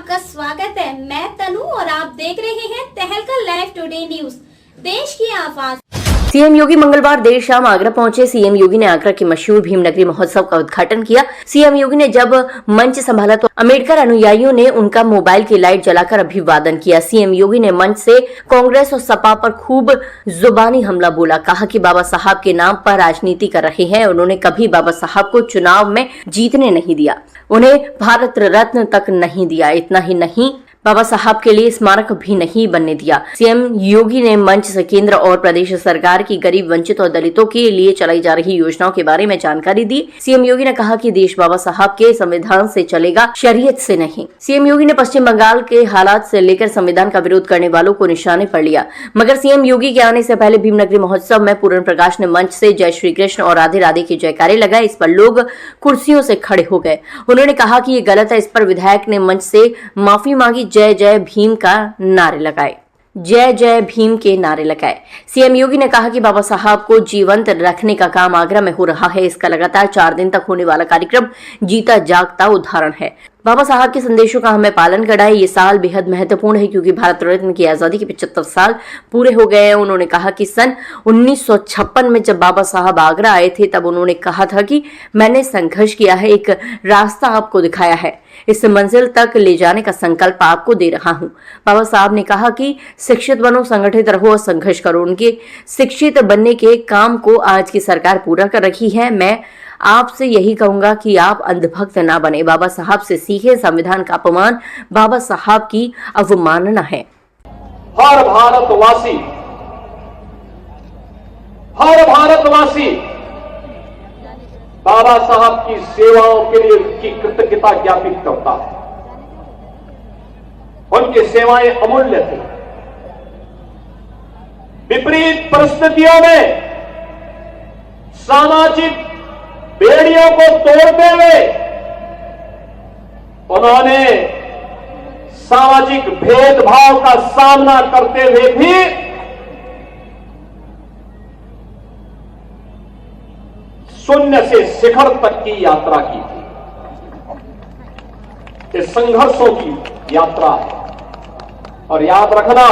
आपका स्वागत है। मैं तनु और आप देख रहे हैं तहलका लाइव टुडे न्यूज, देश की आवाज। सीएम योगी मंगलवार देर शाम आगरा पहुंचे। सीएम योगी ने आगरा के मशहूर भीमनगरी महोत्सव का उद्घाटन किया। सीएम योगी ने जब मंच संभाला तो अम्बेडकर अनुयायियों ने उनका मोबाइल की लाइट जलाकर अभिवादन किया। सीएम योगी ने मंच से कांग्रेस और सपा पर खूब जुबानी हमला बोला। कहा कि बाबा साहब के नाम पर राजनीति कर रहे हैं। उन्होंने कभी बाबा साहब को चुनाव में जीतने नहीं दिया, उन्हें भारत रत्न तक नहीं दिया। इतना ही नहीं, बाबा साहब के लिए स्मारक भी नहीं बनने दिया। सीएम योगी ने मंच से केंद्र और प्रदेश सरकार की गरीब, वंचित और दलितों के लिए चलाई जा रही योजनाओं के बारे में जानकारी दी। सीएम योगी ने कहा कि देश बाबा साहब के संविधान से चलेगा, शरीयत से नहीं। सीएम योगी ने पश्चिम बंगाल के हालात से लेकर संविधान का विरोध करने वालों को निशाने पर लिया। मगर सीएम योगी के आने से पहले भीमनगरी महोत्सव में पूर्ण प्रकाश ने मंच से जय श्री कृष्ण और राधे राधे के जयकारे लगाए। इस पर लोग कुर्सियों से खड़े हो गए। उन्होंने कहा कि ये गलत है। इस पर विधायक ने मंच से माफी मांगी। जय जय भीम का नारे लगाए, जय जय भीम के नारे लगाए। सीएम योगी ने कहा कि बाबा साहब को जीवंत रखने का काम आगरा में हो रहा है। इसका लगातार 4 दिन तक होने वाला कार्यक्रम जीता जागता उदाहरण है। बाबा साहब के संदेशों का हमें पालन करना है। ये साल बेहद महत्वपूर्ण है क्योंकि भारत रत्न की आजादी के 75 साल पूरे हो गए हैं। उन्होंने कहा कि सन 1956 में जब बाबा साहब आगरा आए थे तब उन्होंने कहा था कि मैंने संघर्ष किया है, एक रास्ता आपको दिखाया है, इस मंजिल तक ले जाने का संकल्प आपको दे रहा हूं। बाबा साहब ने कहा कि शिक्षित बनो, संगठित रहो और संघर्ष करो। उनके शिक्षित बनने के काम को आज की सरकार पूरा कर रही है। मैं आपसे यही कहूंगा कि आप अंधभक्त ना बने, बाबा साहब से सीखे। संविधान का अपमान बाबा साहब की अवमानना है। हर भारतवासी बाबा साहब की सेवाओं के लिए उनकी कृतज्ञता ज्ञापित करता है। उनकी सेवाएं अमूल्य थी। विपरीत परिस्थितियों में सामाजिक बेड़ियों को तोड़ते हुए उन्होंने सामाजिक भेदभाव का सामना करते हुए भी शून्य से शिखर तक की यात्रा की थी। ये संघर्षों की यात्रा है। और याद रखना,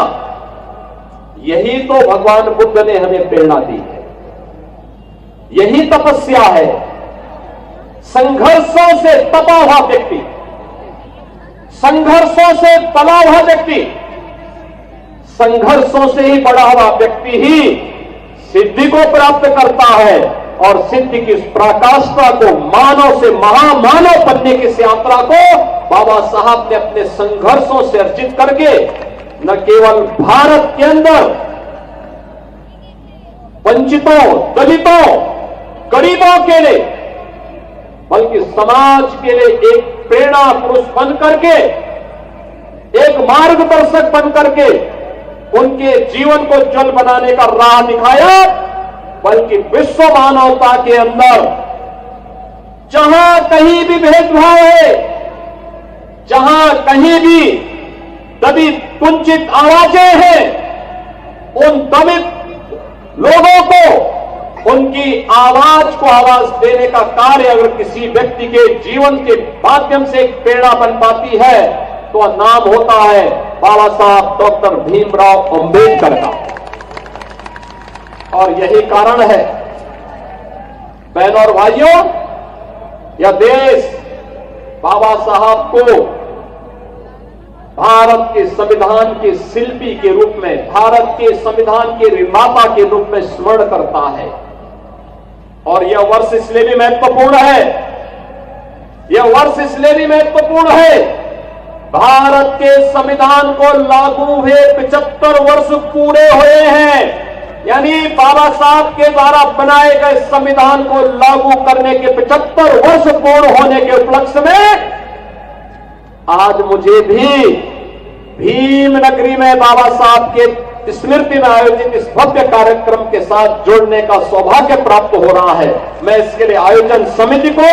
यही तो भगवान बुद्ध ने हमें प्रेरणा दी है। यही तपस्या है। संघर्षों से तपा हुआ व्यक्ति, संघर्षों से पला हुआ व्यक्ति, संघर्षों से ही बड़ा हुआ व्यक्ति ही सिद्धि को प्राप्त करता है। और सिद्धि की इस पराकाष्ठा को, मानव से महामानव बनने की इस यात्रा को बाबा साहब ने अपने संघर्षों से अर्जित करके न केवल भारत के अंदर वंचितों, दलितों, गरीबों के लिए बल्कि समाज के लिए एक प्रेरणा पुरुष बन करके, एक मार्गदर्शक बन करके उनके जीवन को उज्जवल बनाने का राह दिखाया। बल्कि विश्व मानवता के अंदर जहां कहीं भी भेदभाव है, जहां कहीं भी दलित वंचित आवाजें हैं, उन दलित लोगों को, उनकी आवाज को आवाज देने का कार्य अगर किसी व्यक्ति के जीवन के माध्यम से एक प्रेरणा बन पाती है तो नाम होता है बाबा साहब डॉक्टर भीमराव अंबेडकर का। और यही कारण है बहनों और भाइयों, यह देश बाबा साहब को भारत के संविधान के शिल्पी के रूप में, भारत के संविधान के निर्माता के रूप में स्मरण करता है। और यह वर्ष इसलिए भी महत्वपूर्ण है, यह वर्ष इसलिए भी महत्वपूर्ण है, भारत के संविधान को लागू हुए 75 वर्ष पूरे हुए हैं। यानी बाबा साहब के द्वारा बनाए गए संविधान को लागू करने के 75 वर्ष पूर्ण होने के उपलक्ष्य में आज मुझे भी भीमनगरी में बाबा साहब के स्मृति में आयोजित इस भव्य कार्यक्रम के साथ जुड़ने का सौभाग्य प्राप्त हो रहा है। मैं इसके लिए आयोजन समिति को,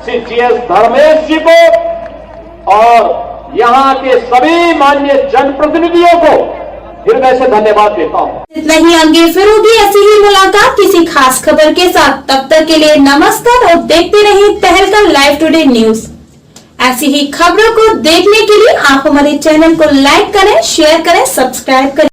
श्री GS धर्मेश जी को और यहां के सभी माननीय जनप्रतिनिधियों को हृदय से धन्यवाद देता हूं। इतना ही, आगे फिर होगी ऐसी ही मुलाकात किसी खास खबर के साथ। तब तक के लिए नमस्कार और देखते रहिए तहलका लाइव टुडे न्यूज। ऐसी ही खबरों को देखने के लिए आप हमारे चैनल को लाइक करें, शेयर करें, सब्सक्राइब करें।